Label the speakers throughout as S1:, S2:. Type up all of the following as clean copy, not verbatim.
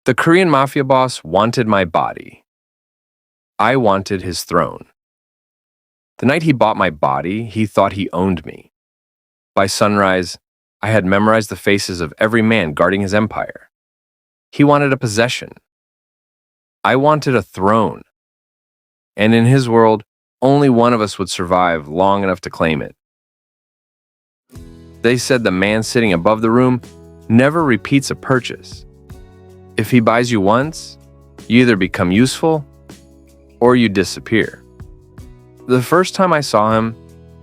S1: The Korean Mafia boss wanted my body. I wanted his throne. The night he bought my body, he thought he owned me. By sunrise, I had memorized the faces of every man guarding his empire. He wanted a possession. I wanted a throne. And in his world, only one of us would survive long enough to claim it. They said the man sitting above the room never repeats a purchase. If he buys you once, you either become useful or you disappear. The first time I saw him,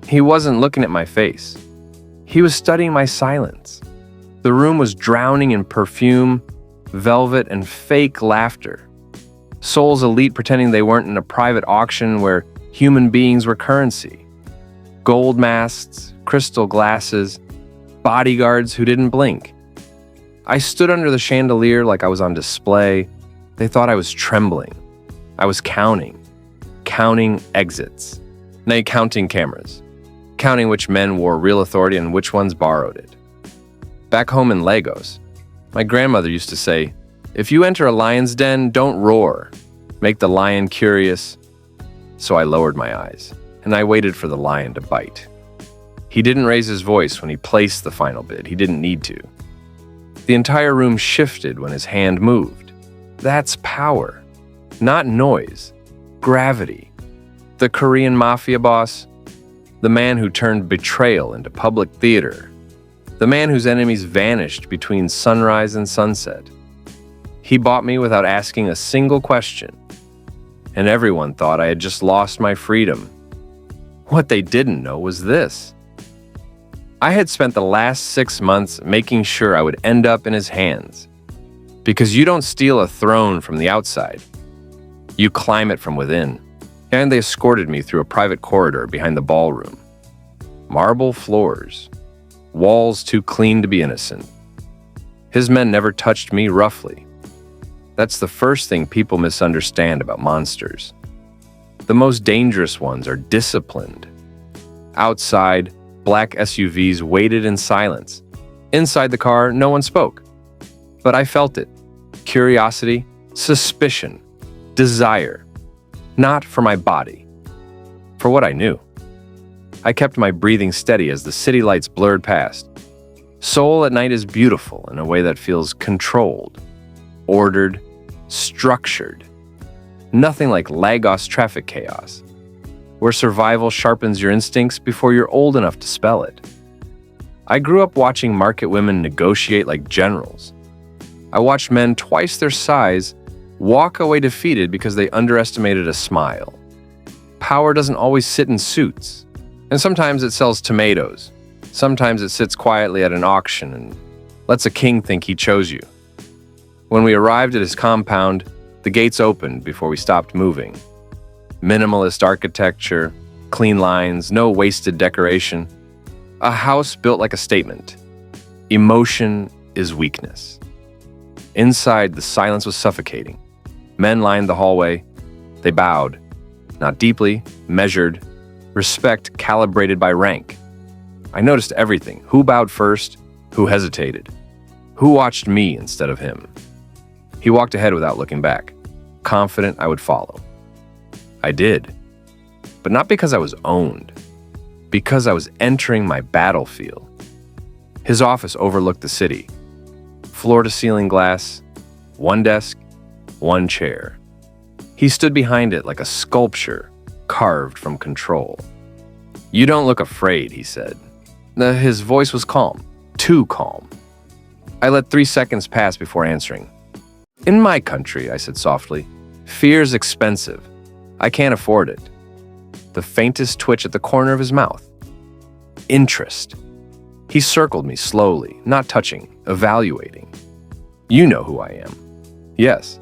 S1: he wasn't looking at my face. He was studying my silence. The room was drowning in perfume, velvet, and fake laughter. Seoul's elite pretending they weren't in a private auction where human beings were currency. Gold masks, crystal glasses, bodyguards who didn't blink. I stood under the chandelier like I was on display. They thought I was trembling. I was counting exits. Nay, counting cameras. Counting which men wore real authority and which ones borrowed it. Back home in Lagos, my grandmother used to say, "If you enter a lion's den, don't roar. Make the lion curious." So I lowered my eyes, and I waited for the lion to bite. He didn't raise his voice when he placed the final bid. He didn't need to. The entire room shifted when his hand moved. That's power, not noise, gravity. The Korean Mafia boss, the man who turned betrayal into public theater, the man whose enemies vanished between sunrise and sunset. He bought me without asking a single question, and everyone thought I had just lost my freedom. What they didn't know was this. I had spent the last 6 months making sure I would end up in his hands. Because you don't steal a throne from the outside. You climb it from within. And they escorted me through a private corridor behind the ballroom. Marble floors. Walls too clean to be innocent. His men never touched me roughly. That's the first thing people misunderstand about monsters. The most dangerous ones are disciplined. Outside, black SUVs waited in silence. Inside the car, no one spoke. But I felt it. Curiosity, suspicion, desire. Not for my body. For what I knew. I kept my breathing steady as the city lights blurred past. Seoul at night is beautiful in a way that feels controlled, ordered, structured. Nothing like Lagos traffic chaos, where survival sharpens your instincts before you're old enough to spell it. I grew up watching market women negotiate like generals. I watched men twice their size walk away defeated because they underestimated a smile. Power doesn't always sit in suits, and sometimes it sells tomatoes. Sometimes it sits quietly at an auction and lets a king think he chose you. When we arrived at his compound, the gates opened before we stopped moving. Minimalist architecture, clean lines, no wasted decoration. A house built like a statement. Emotion is weakness. Inside, the silence was suffocating. Men lined the hallway. They bowed. Not deeply, measured. Respect calibrated by rank. I noticed everything. Who bowed first? Who hesitated? Who watched me instead of him? He walked ahead without looking back, confident I would follow. I did. But not because I was owned. Because I was entering my battlefield. His office overlooked the city. Floor-to-ceiling glass, one desk, one chair. He stood behind it like a sculpture carved from control. "You don't look afraid," he said. His voice was calm, too calm. I let 3 seconds pass before answering. "In my country," I said softly, "fear's expensive. I can't afford it." The faintest twitch at the corner of his mouth. Interest. He circled me slowly, not touching, evaluating. "You know who I am." "Yes."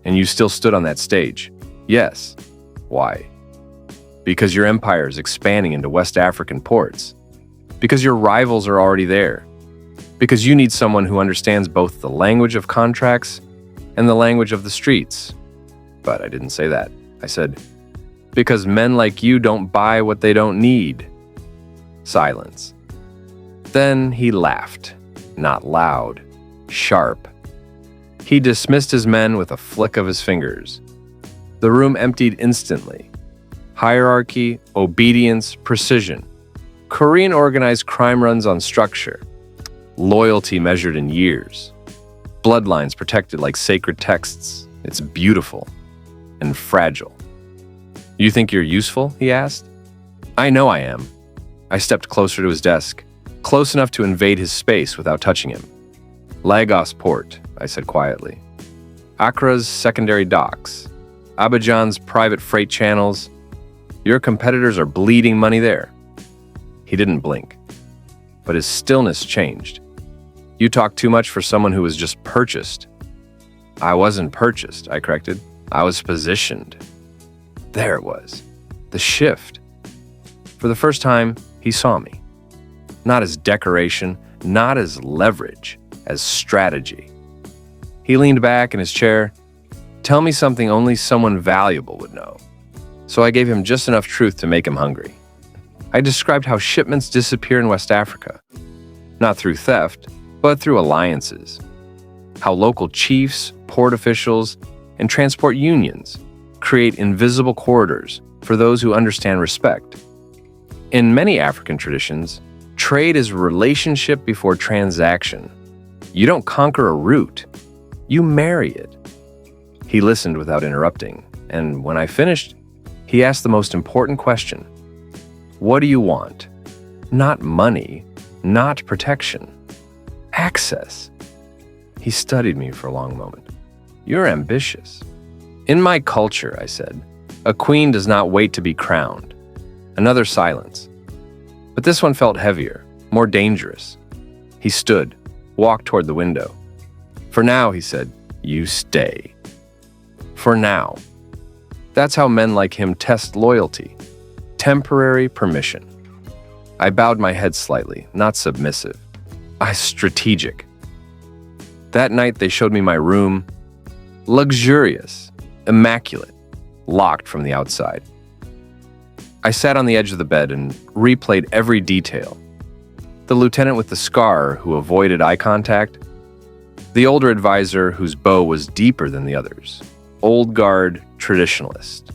S1: "And you still stood on that stage?" "Yes." "Why?" "Because your empire is expanding into West African ports. Because your rivals are already there. Because you need someone who understands both the language of contracts and the language of the streets." But I didn't say that. I said, "Because men like you don't buy what they don't need." Silence. Then he laughed, not loud, sharp. He dismissed his men with a flick of his fingers. The room emptied instantly. Hierarchy, obedience, precision. Korean organized crime runs on structure. Loyalty measured in years. Bloodlines protected like sacred texts. It's beautiful and fragile. You think you're useful? He asked. I know I am. I stepped closer to his desk, close enough to invade his space without touching him. Lagos Port, I said quietly. Accra's secondary docks. Abidjan's private freight channels. Your competitors are bleeding money there. He didn't blink, but his stillness changed. You talk too much for someone who was just purchased. I wasn't purchased, I corrected. I was positioned. There it was. The shift. For the first time, he saw me. Not as decoration, not as leverage, as strategy. He leaned back in his chair. Tell me something only someone valuable would know. So I gave him just enough truth to make him hungry. I described how shipments disappear in West Africa. Not through theft, but through alliances. How local chiefs, port officials, and transport unions create invisible corridors for those who understand respect. In many African traditions, trade is relationship before transaction. You don't conquer a route, you marry it. He listened without interrupting, and when I finished, he asked the most important question. What do you want? Not money, not protection. Access. He studied me for a long moment. You're ambitious. In my culture, I said, a queen does not wait to be crowned. Another silence. But this one felt heavier, more dangerous. He stood, walked toward the window. For now, he said, you stay. For now. That's how men like him test loyalty. Temporary permission. I bowed my head slightly, not submissive. Strategic. That night, they showed me my room. Luxurious, immaculate, locked from the outside. I sat on the edge of the bed and replayed every detail. The lieutenant with the scar who avoided eye contact. The older advisor whose bow was deeper than the others. Old guard traditionalist.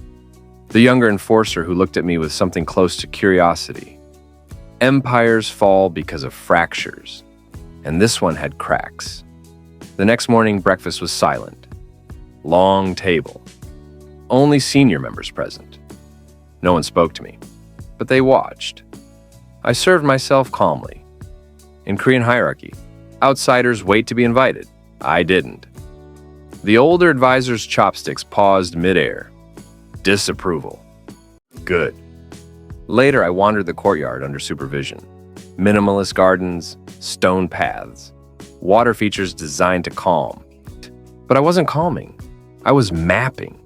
S1: The younger enforcer who looked at me with something close to curiosity. Empires fall because of fractures, and this one had cracks. The next morning, breakfast was silent. Long table. Only senior members present. No one spoke to me, but they watched. I served myself calmly. In Korean hierarchy, outsiders wait to be invited. I didn't. The older advisor's chopsticks paused midair. Disapproval. Good. Later, I wandered the courtyard under supervision. Minimalist gardens, stone paths, water features designed to calm. But I wasn't calming. I was mapping.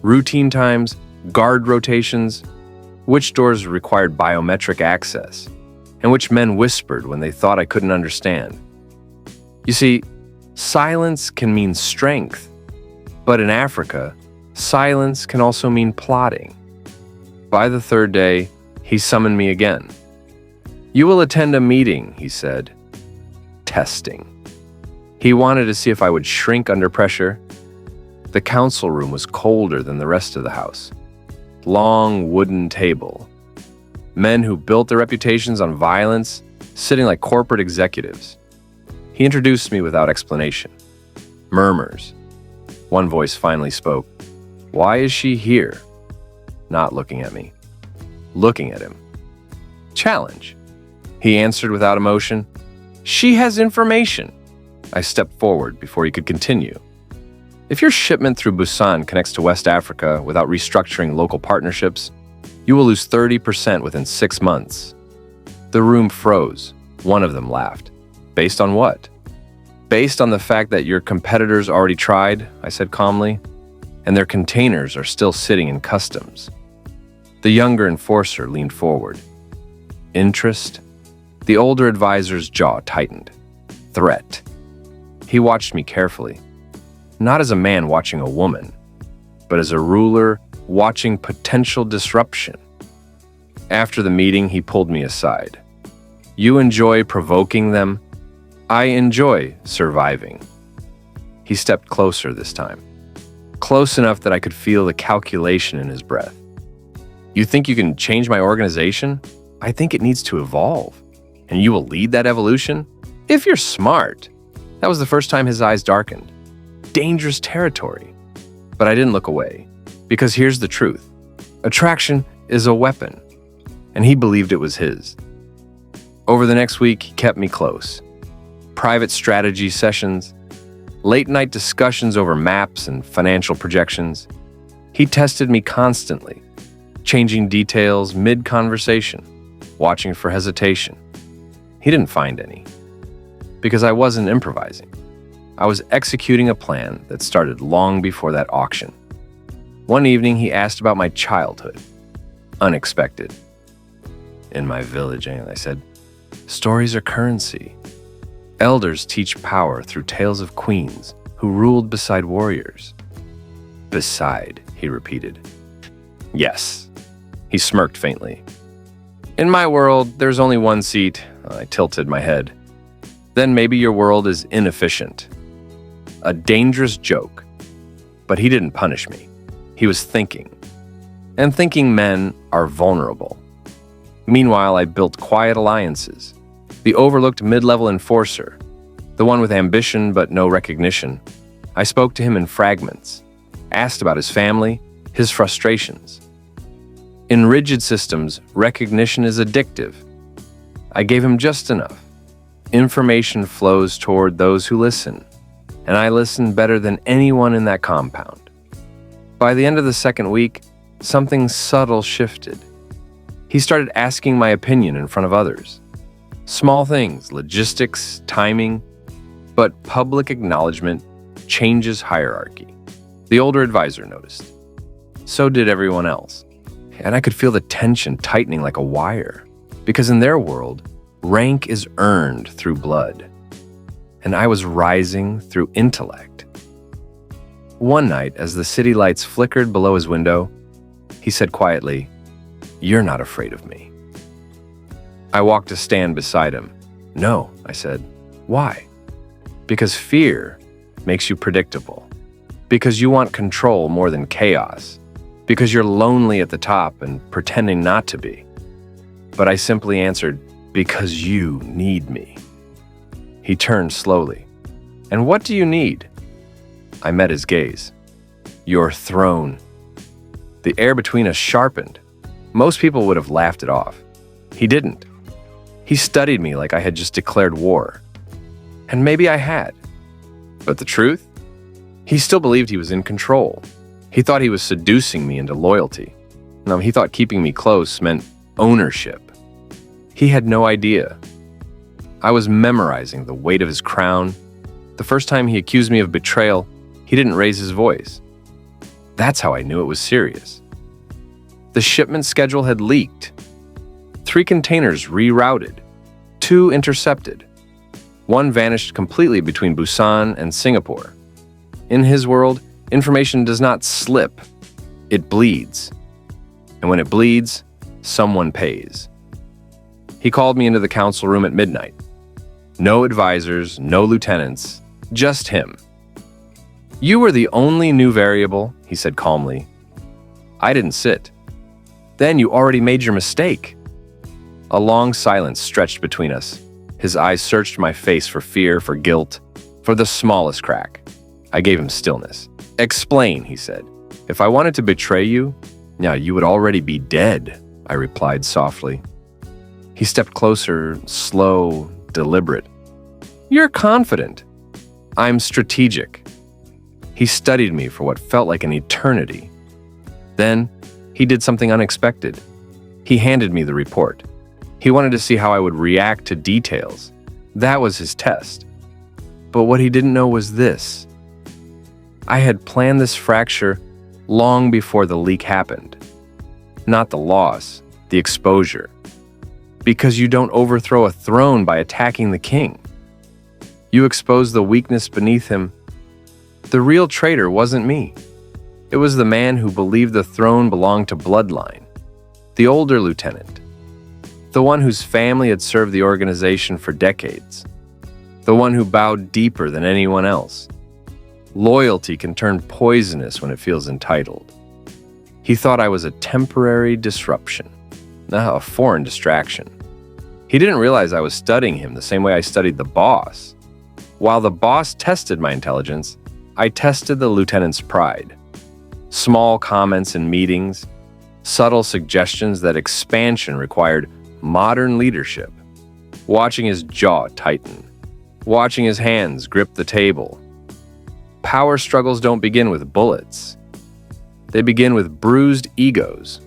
S1: Routine times, guard rotations, which doors required biometric access, and which men whispered when they thought I couldn't understand. You see, silence can mean strength, but in Africa, silence can also mean plotting. By the third day, he summoned me again. You will attend a meeting, he said. Testing. He wanted to see if I would shrink under pressure. The council room was colder than the rest of the house. Long wooden table. Men who built their reputations on violence, sitting like corporate executives. He introduced me without explanation. Murmurs. One voice finally spoke. Why is she here? Not looking at me. Looking at him. Challenge. He answered without emotion. She has information. I stepped forward before he could continue. If your shipment through Busan connects to West Africa without restructuring local partnerships, you will lose 30% within 6 months. The room froze. One of them laughed. Based on what? Based on the fact that your competitors already tried, I said calmly, and their containers are still sitting in customs. The younger enforcer leaned forward. Interest? The older advisor's jaw tightened. Threat. He watched me carefully. Not as a man watching a woman, but as a ruler watching potential disruption. After the meeting, he pulled me aside. You enjoy provoking them. I enjoy surviving. He He stepped closer this time, close enough that I could feel the calculation in his breath. You think you can change my organization? I think it needs to evolve. And you will lead that evolution? If you're smart. That was the first time his eyes darkened. Dangerous territory. But I didn't look away, because here's the truth. Attraction is a weapon, and he believed it was his. Over the next week, he kept me close. Private strategy sessions, late-night discussions over maps and financial projections. He tested me constantly, changing details mid-conversation, watching for hesitation. He didn't find any, because I wasn't improvising. I was executing a plan that started long before that auction. One evening, he asked about my childhood. Unexpected. In my village, I said, stories are currency. Elders teach power through tales of queens who ruled beside warriors. Beside, he repeated. Yes. He smirked faintly. In my world, there's only one seat. I tilted my head. Then maybe your world is inefficient. A dangerous joke. But he didn't punish me. He was thinking. And thinking men are vulnerable. Meanwhile, I built quiet alliances. The overlooked mid-level enforcer, the one with ambition but no recognition. I spoke to him in fragments, asked about his family, his frustrations. In rigid systems, recognition is addictive. I gave him just enough. Information flows toward those who listen, and I listened better than anyone in that compound. By the end of the second week, something subtle shifted. He started asking my opinion in front of others. Small things, logistics, timing, but public acknowledgement changes hierarchy. The older advisor noticed. So did everyone else. And I could feel the tension tightening like a wire, because in their world, rank is earned through blood, and I was rising through intellect. One night, as the city lights flickered below his window, he said quietly, "You're not afraid of me." I walked to stand beside him. "No," I said. "Why?" "Because fear makes you predictable. Because you want control more than chaos. Because you're lonely at the top and pretending not to be." But I simply answered, "Because you need me." He turned slowly. "And what do you need?" I met his gaze. "Your throne." The air between us sharpened. Most people would have laughed it off. He didn't. He studied me like I had just declared war. And maybe I had. But the truth? He still believed he was in control. He thought he was seducing me into loyalty. No, he thought keeping me close meant ownership. He had no idea. I was memorizing the weight of his crown. The first time he accused me of betrayal, he didn't raise his voice. That's how I knew it was serious. The shipment schedule had leaked. 3 containers rerouted. 2 intercepted. 1 vanished completely between Busan and Singapore. In his world, information does not slip. It bleeds. And when it bleeds, someone pays. He called me into the council room at midnight. No advisors, no lieutenants, just him. "You were the only new variable," he said calmly. I didn't sit. "Then you already made your mistake." A long silence stretched between us. His eyes searched my face for fear, for guilt, for the smallest crack. I gave him stillness. "Explain," he said. "If I wanted to betray you, now you would already be dead," I replied softly. He stepped closer, slow, deliberate. "You're confident." "I'm strategic." He studied me for what felt like an eternity. Then, he did something unexpected. He handed me the report. He wanted to see how I would react to details. That was his test. But what he didn't know was this. I had planned this fracture long before the leak happened. Not the loss, the exposure. Because you don't overthrow a throne by attacking the king. You expose the weakness beneath him. The real traitor wasn't me. It was the man who believed the throne belonged to bloodline. The older lieutenant. The one whose family had served the organization for decades. The one who bowed deeper than anyone else. Loyalty can turn poisonous when it feels entitled. He thought I was a temporary disruption, not a foreign distraction. He didn't realize I was studying him the same way I studied the boss. While the boss tested my intelligence, I tested the lieutenant's pride. Small comments in meetings, subtle suggestions that expansion required modern leadership. Watching his jaw tighten, watching his hands grip the table. Power struggles don't begin with bullets. They begin with bruised egos.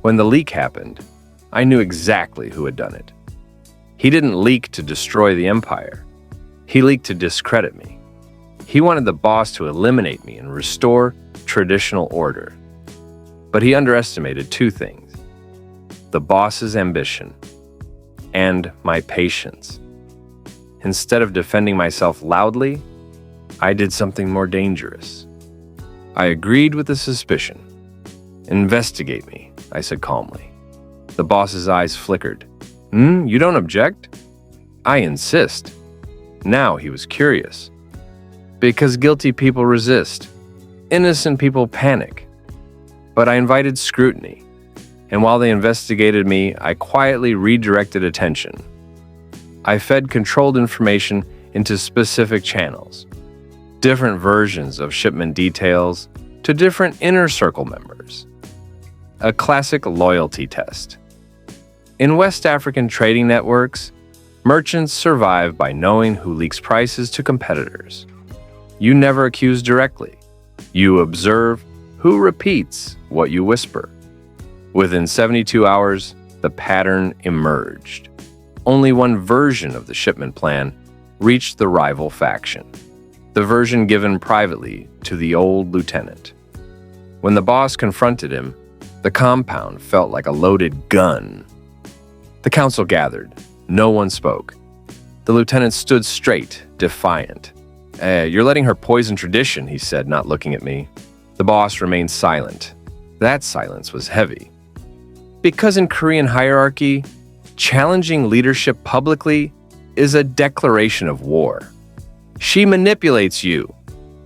S1: When the leak happened, I knew exactly who had done it. He didn't leak to destroy the empire. He leaked to discredit me. He wanted the boss to eliminate me and restore traditional order. But he underestimated two things: the boss's ambition and my patience. Instead of defending myself loudly, I did something more dangerous. I agreed with the suspicion. "Investigate me," I said calmly. The boss's eyes flickered. You don't object?" "I insist." Now he was curious. Because guilty people resist. Innocent people panic. But I invited scrutiny. And while they investigated me, I quietly redirected attention. I fed controlled information into specific channels. Different versions of shipment details to different inner circle members. A classic loyalty test. In West African trading networks, merchants survive by knowing who leaks prices to competitors. You never accuse directly. You observe who repeats what you whisper. Within 72 hours, the pattern emerged. Only one version of the shipment plan reached the rival faction. The version given privately to the old lieutenant. When the boss confronted him, the compound felt like a loaded gun. The council gathered. No one spoke. The lieutenant stood straight, defiant. You're letting her poison tradition," he said, not looking at me. The boss remained silent. That silence was heavy. Because in Korean hierarchy, challenging leadership publicly is a declaration of war. "She manipulates you,"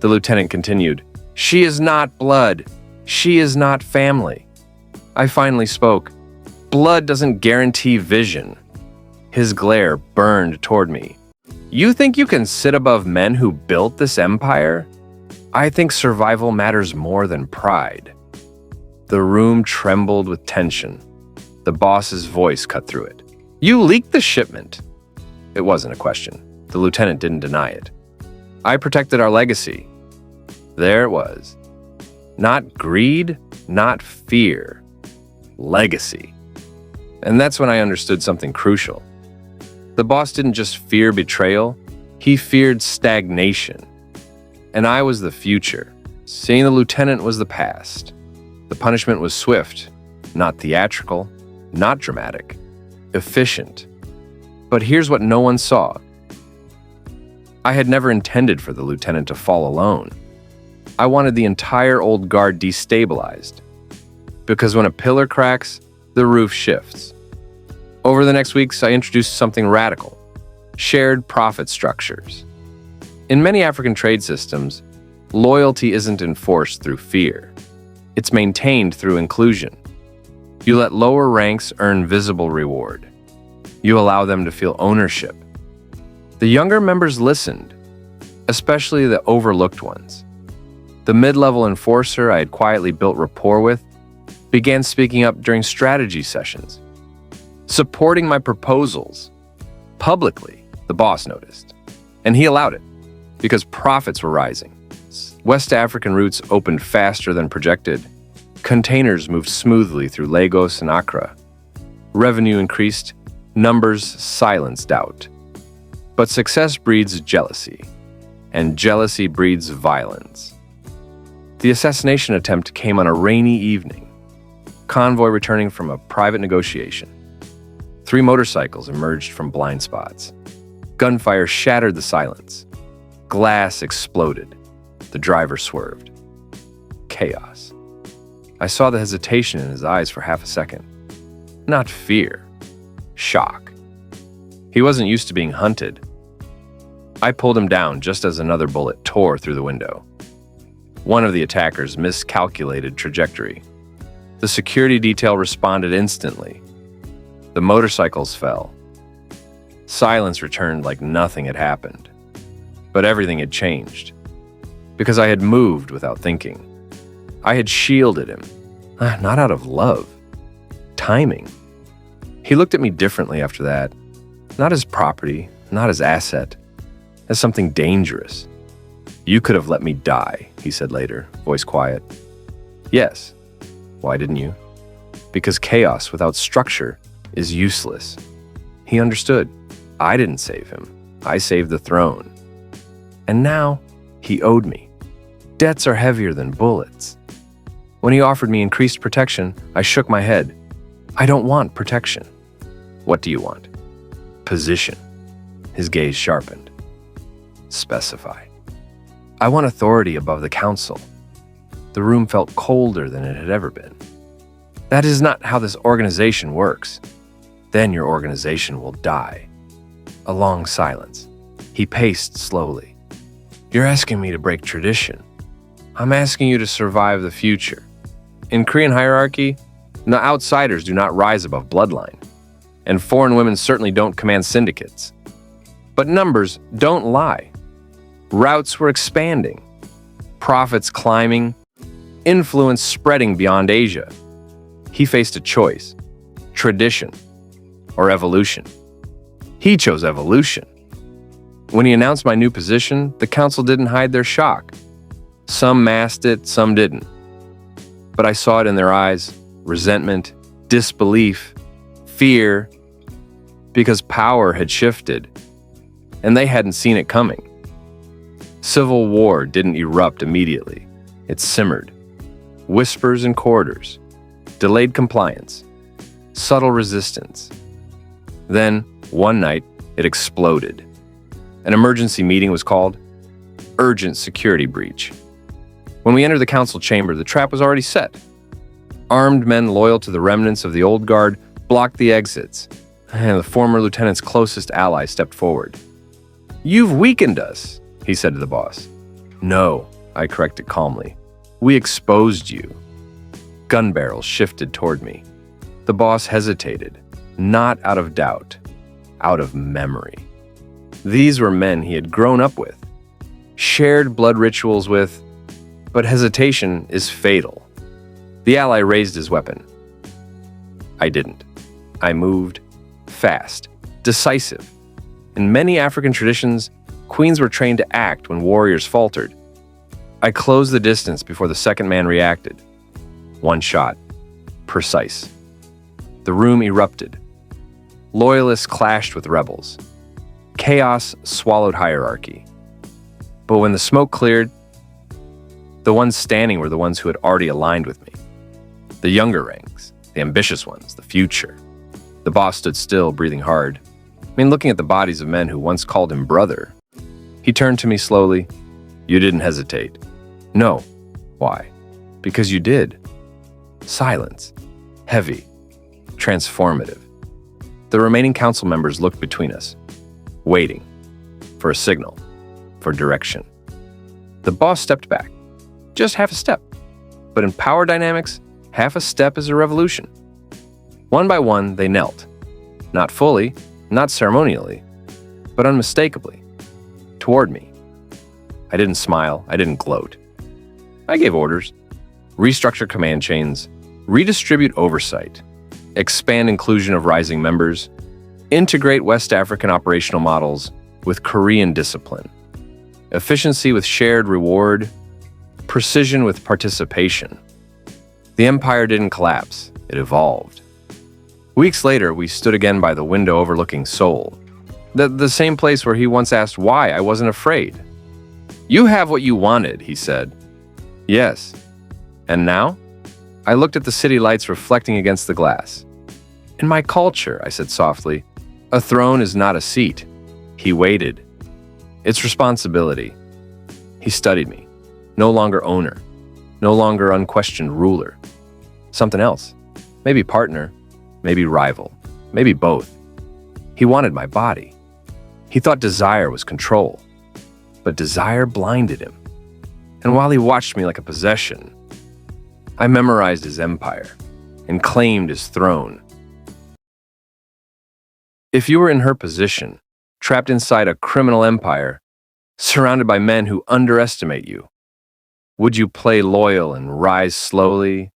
S1: the lieutenant continued. "She is not blood. She is not family." I finally spoke. "Blood doesn't guarantee vision." His glare burned toward me. "You think you can sit above men who built this empire? I think survival matters more than pride." The room trembled with tension. The boss's voice cut through it. "You leaked the shipment." It wasn't a question. The lieutenant didn't deny it. "I protected our legacy." There it was. Not greed, not fear. Legacy. And that's when I understood something crucial. The boss didn't just fear betrayal, he feared stagnation. And I was the future. Seeing the lieutenant was the past. The punishment was swift, not theatrical, not dramatic, efficient. But here's what no one saw. I had never intended for the lieutenant to fall alone. I wanted the entire old guard destabilized. Because when a pillar cracks, the roof shifts. Over the next weeks, I introduced something radical: shared profit structures. In many African trade systems, loyalty isn't enforced through fear. It's maintained through inclusion. You let lower ranks earn visible reward. You allow them to feel ownership. The younger members listened, especially the overlooked ones. The mid-level enforcer I had quietly built rapport with began speaking up during strategy sessions, supporting my proposals. Publicly, the boss noticed, and he allowed it, because profits were rising. West African routes opened faster than projected. Containers moved smoothly through Lagos and Accra. Revenue increased, numbers silenced doubt. But success breeds jealousy, and jealousy breeds violence. The assassination attempt came on a rainy evening. Convoy returning from a private negotiation. 3 motorcycles emerged from blind spots. Gunfire shattered the silence. Glass exploded. The driver swerved. Chaos. I saw the hesitation in his eyes for half a second. Not fear. Shock. He wasn't used to being hunted. I pulled him down just as another bullet tore through the window. One of the attackers miscalculated trajectory. The security detail responded instantly. The motorcycles fell. Silence returned like nothing had happened. But everything had changed. Because I had moved without thinking. I had shielded him. Not out of love. Timing. He looked at me differently after that. Not as property, not as asset. As something dangerous. You could have let me die, he said later, voice quiet. Yes. Why didn't you? Because chaos without structure is useless. He understood. I didn't save him. I saved the throne. And now, he owed me. Debts are heavier than bullets. When he offered me increased protection, I shook my head. I don't want protection. What do you want? Position. His gaze sharpened. Specify. I want authority above the council. The room felt colder than it had ever been. That is not how this organization works. Then your organization will die. A long silence. He paced slowly. You're asking me to break tradition. I'm asking you to survive the future. In Korean hierarchy, the outsiders do not rise above bloodline. And foreign women certainly don't command syndicates. But numbers don't lie. Routes were expanding. Profits climbing. Influence spreading beyond Asia. He faced a choice. Tradition. Or evolution. He chose evolution. When he announced my new position, the council didn't hide their shock. Some masked it, some didn't. But I saw it in their eyes, resentment, disbelief, fear, because power had shifted, and they hadn't seen it coming. Civil war didn't erupt immediately. It simmered. Whispers in corridors, delayed compliance, subtle resistance. Then, one night, it exploded. An emergency meeting was called. Urgent security breach. When we entered the council chamber, the trap was already set. Armed men loyal to the remnants of the old guard blocked the exits, and the former lieutenant's closest ally stepped forward. You've weakened us, he said to the boss. No, I corrected calmly. We exposed you. Gun barrels shifted toward me. The boss hesitated, not out of doubt, out of memory. These were men he had grown up with, shared blood rituals with, but hesitation is fatal. The ally raised his weapon. I didn't. I moved fast, decisive. In many African traditions, queens were trained to act when warriors faltered. I closed the distance before the second man reacted. One shot. Precise. The room erupted. Loyalists clashed with rebels. Chaos swallowed hierarchy. But when the smoke cleared, the ones standing were the ones who had already aligned with me. The younger ranks, the ambitious ones, the future. The boss stood still, breathing hard. Looking at the bodies of men who once called him brother. He turned to me slowly. You didn't hesitate. No. Why? Because you did. Silence. Heavy. Transformative. The remaining council members looked between us, waiting for a signal, for direction. The boss stepped back. Just half a step. But in power dynamics, half a step is a revolution. One by one, they knelt. Not fully, not ceremonially, but unmistakably, toward me. I didn't smile, I didn't gloat. I gave orders. Restructure command chains, redistribute oversight, expand inclusion of rising members, integrate West African operational models with Korean discipline, efficiency with shared reward, precision with participation. The empire didn't collapse, it evolved. Weeks later, we stood again by the window overlooking Seoul, the same place where he once asked why I wasn't afraid. You have what you wanted, he said. Yes. And now? I looked at the city lights reflecting against the glass. In my culture, I said softly, a throne is not a seat. He waited. It's responsibility. He studied me. No longer owner. No longer unquestioned ruler. Something else. Maybe partner. Maybe rival. Maybe both. He wanted my body. He thought desire was control. but desire blinded him. And while he watched me like a possession, I memorized his empire and claimed his throne. If you were in her position, trapped inside a criminal empire, surrounded by men who underestimate you, would you play loyal and rise slowly,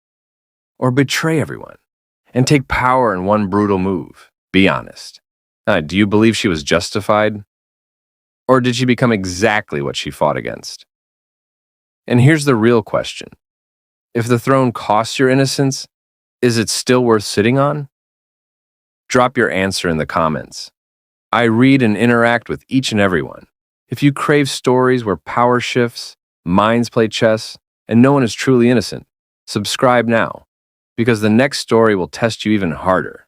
S1: or betray everyone and take power in one brutal move? Be honest. Do you believe she was justified? Or did she become exactly what she fought against? And here's the real question. If the throne costs your innocence, is it still worth sitting on? Drop your answer in the comments. I read and interact with each and everyone. If you crave stories where power shifts, minds play chess, and no one is truly innocent, subscribe now, because the next story will test you even harder.